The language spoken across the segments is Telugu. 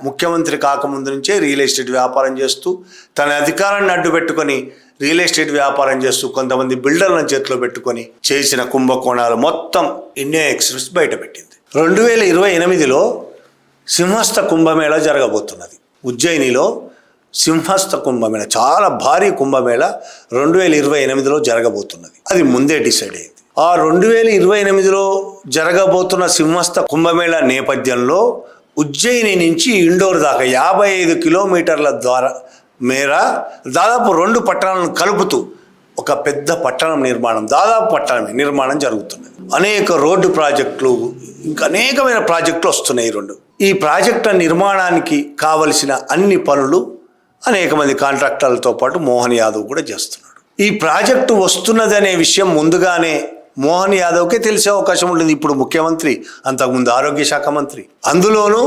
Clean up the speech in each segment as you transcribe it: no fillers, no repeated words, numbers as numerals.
ముఖ్యమంత్రి కాకముందు నుంచే రియల్ ఎస్టేట్ వ్యాపారం చేస్తూ తన అధికారాన్ని అడ్డు పెట్టుకొని రియల్ ఎస్టేట్ వ్యాపారం చేస్తూ కొంతమంది బిల్డర్లను చేతిలో పెట్టుకొని చేసిన కుంభకోణాలు మొత్తం ఇండియన్ ఎక్స్ప్రెస్ బయటపెట్టింది. 2028లో సింహస్థ కుంభమేళా జరగబోతున్నది. ఉజ్జయినిలో సింహస్థ కుంభమేళా, చాలా భారీ కుంభమేళా 2028లో జరగబోతున్నది. అది ముందే డిసైడ్ అయింది. ఆ 2028లో జరగబోతున్న సింహస్థ కుంభమేళా నేపథ్యంలో ఉజ్జయిని నుంచి ఇండోర్ దాకా 55 కిలోమీటర్ల మేర దాదాపు 2 పట్టణాలను కలుపుతూ ఒక పెద్ద పట్టణం నిర్మాణం జరుగుతున్నది. అనేక రోడ్డు ప్రాజెక్టులు, ఇంకా అనేకమైన ప్రాజెక్టులు వస్తున్నాయి. ఈ ప్రాజెక్టుల నిర్మాణానికి కావలసిన అన్ని పనులు అనేక మంది కాంట్రాక్టర్లతో పాటు మోహన్ యాదవ్ కూడా చేస్తున్నాడు. ఈ ప్రాజెక్టు వస్తున్నదనే విషయం ముందుగానే మోహన్ యాదవ్కే తెలిసే అవకాశం ఉంటుంది. ఇప్పుడు ముఖ్యమంత్రి, అంతకుముందు ఆరోగ్య శాఖ మంత్రి. అందులోనూ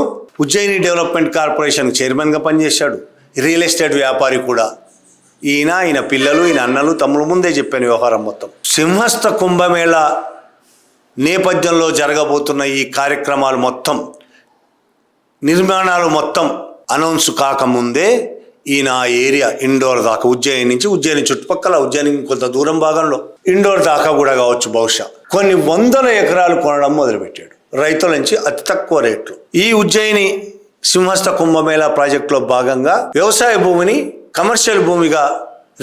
ఉజ్జయిని డెవలప్మెంట్ కార్పొరేషన్ చైర్మన్గా పనిచేశాడు. రియల్ ఎస్టేట్ వ్యాపారి కూడా. ఈయన పిల్లలు, ఈయన అన్నలు, తమ్ముడు ముందే చెప్పాను వ్యవహారం మొత్తం. సింహస్థ కుంభమేళా నేపథ్యంలో జరగబోతున్న ఈ కార్యక్రమాలు మొత్తం, నిర్మాణాలు మొత్తం అనౌన్స్ కాకముందే ఈయన ఆ ఏరియా ఇండోర్ దాకా, ఉజ్జయిని చుట్టుపక్కల, ఉజ్జయిని కొంత దూరం భాగంలో ఇండోర్ దాకా కూడా కావచ్చు బహుశా, కొన్ని 100 ఎకరాలు కొనడం మొదలుపెట్టాడు రైతుల నుంచి అతి తక్కువ రేట్లు. ఈ ఉజ్జయిని సింహస్థ కుంభమేళా ప్రాజెక్టులో భాగంగా వ్యవసాయ భూమిని కమర్షియల్ భూమిగా,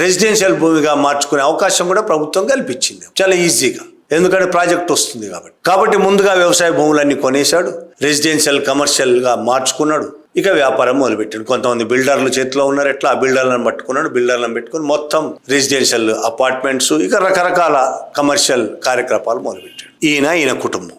రెసిడెన్షియల్ భూమిగా మార్చుకునే అవకాశం కూడా ప్రభుత్వం కల్పించింది చాలా ఈజీగా. ఎందుకంటే ప్రాజెక్ట్ వస్తుంది కాబట్టి ముందుగా వ్యవసాయ భూములన్నీ కొనేశాడు, రెసిడెన్షియల్ కమర్షియల్గా మార్చుకున్నాడు. ఇక వ్యాపారం మొదలుపెట్టాడు. కొంతమంది బిల్డర్లు చేతిలో ఉన్నారు, ఎట్లా ఆ బిల్డర్లను పట్టుకున్నాడు. బిల్డర్లను పెట్టుకుని మొత్తం రెసిడెన్షియల్ అపార్ట్మెంట్స్, ఇక రకరకాల కమర్షియల్ కార్యకలాపాలు మొదలుపెట్టాడు ఈయన కుటుంబం.